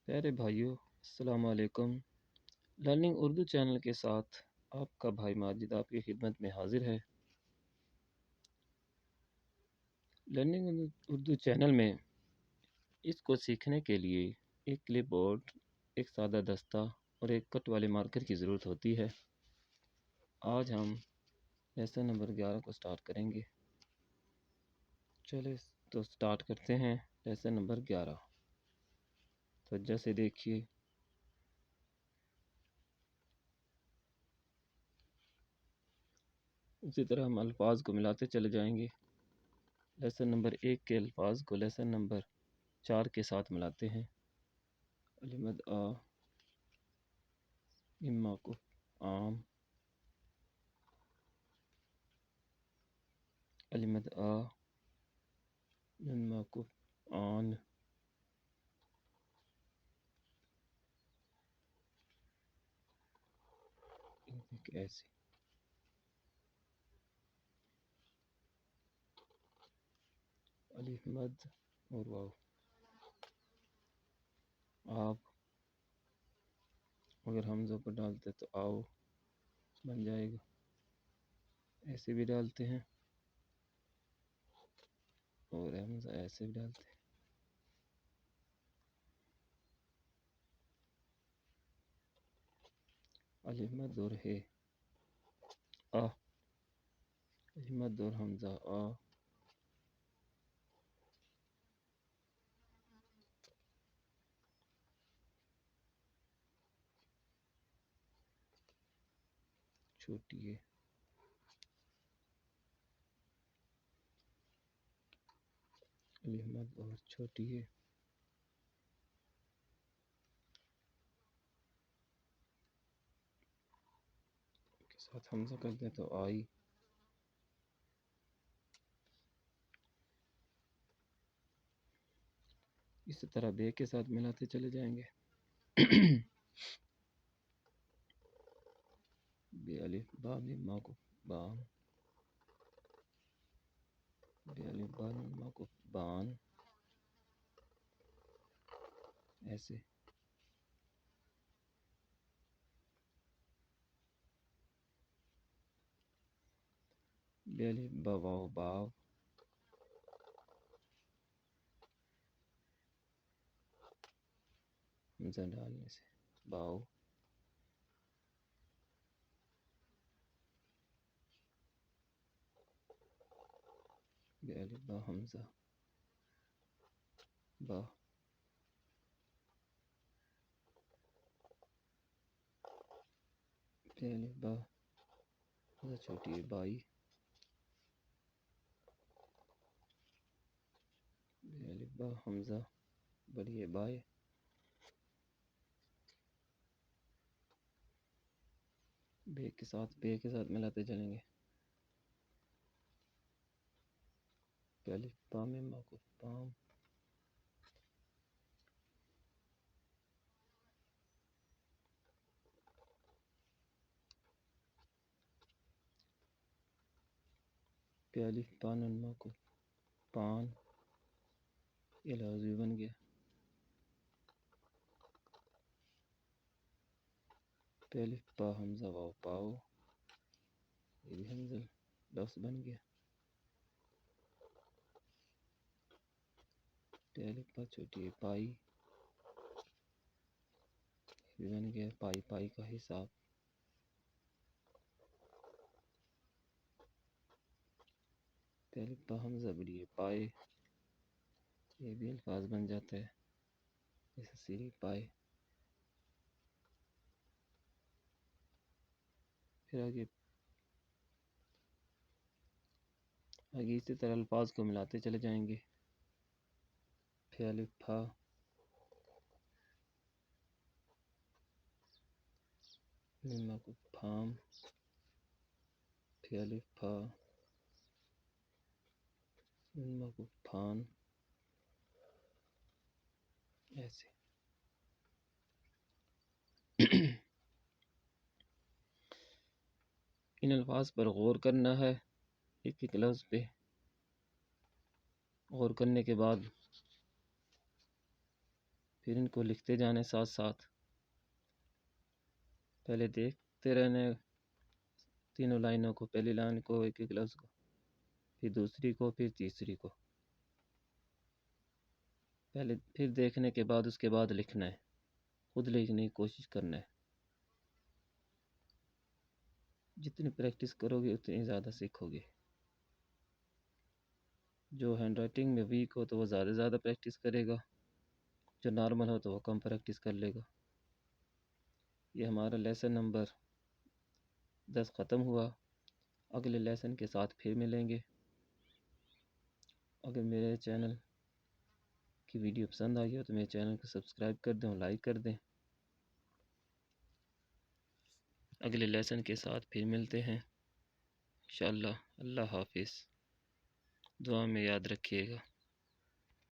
پیارے بھائیوں، السلام علیکم۔ لرننگ اردو چینل کے ساتھ آپ کا بھائی ماجد آپ کی خدمت میں حاضر ہے۔ لرننگ اردو چینل میں اس کو سیکھنے کے لیے ایک کلپ بورڈ، ایک سادہ دستہ اور ایک کٹ والے مارکر کی ضرورت ہوتی ہے۔ آج ہم لیسن نمبر 11 کو سٹارٹ کریں گے۔ چلے تو سٹارٹ کرتے ہیں لیسن نمبر 11۔ تو جیسے دیکھیے اسی طرح ہم الفاظ کو ملاتے چلے جائیں گے۔ لیسن نمبر 1 کے الفاظ کو لیسن نمبر 4 کے ساتھ ملاتے ہیں۔ علمد آ، اما کو عام، علمد آ، نما کو آن، ایسے الف مد اور واو۔ آپ اگر حمزہ پر ڈالتے تو آؤ بن جائے گا، ایسے بھی ڈالتے ہیں اور حمزہ ایسے بھی ڈالتے ہیں۔ الف مد اور ہے آ، الف مد اور حمزہ آ، چھوٹی ہے، الف مد اور چھوٹی ہے، کے ساتھ حمزہ کر دیں تو آئی۔ اسی طرح بے کے ساتھ ملاتے چلے جائیں گے۔ بے الف با مما کو بام، بے الف با مما کو بان، ایسے بے الف با واو باو، حمزہ ڈالنے سے باؤ، بے الف با حمزہ با، بے الف با حمزہ چھوٹی ہے بائی، بے الف با حمزہ بڑی ہے بائے، بے کے ساتھ ملاتے چلیں گے۔ بے الف با مما کو بام، بے الف با نما کو پان، یہ لازمی بن گیا۔ بے الف با حمزہ واو پاؤ، یہ بھی حمزہ لفظ بن گیا۔ بے الف با چھوٹی ہے پائی، یہ بھی بن گیا پائی پائی کا حساب۔ بے الف با حمزہ بڑی ہے پائے، یہ بھی الفاظ بن جاتا ہے جیسے سیری پائے۔ پھر آگے اسی طرح الفاظ کو ملاتے چلے جائیں گے۔ پھر الف پھا، مما کو پھام، پھر الف پھا، مما کو پھان، ایسے ان الفاظ پر غور کرنا ہے، ایک ایک لفظ پہ غور کرنے کے بعد پھر ان کو لکھتے جانے ساتھ ساتھ، پہلے دیکھتے رہنے تینوں لائنوں کو، پہلی لائن کو، ایک ایک لفظ کو، پھر دوسری کو، پھر تیسری کو، پھر دیکھنے کے بعد اس کے بعد لکھنا ہے، خود لکھنے کی کوشش کرنا ہے۔ جتنی پریکٹس کرو گے اتنی زیادہ سیکھو گے۔ جو ہینڈ رائٹنگ میں ویک ہو تو وہ زیادہ پریکٹس کرے گا، جو نارمل ہو تو وہ کم پریکٹس کر لے گا۔ یہ ہمارا لیسن نمبر 10 ختم ہوا۔ اگلے لیسن کے ساتھ پھر ملیں گے۔ اگر میرے چینل کی ویڈیو پسند آئی ہو تو میرے چینل کو سبسکرائب کر دیں اور لائک کر دیں۔ اگلے لیسن کے ساتھ پھر ملتے ہیں انشاءاللہ۔ اللہ حافظ۔ دعا میں یاد رکھیے گا۔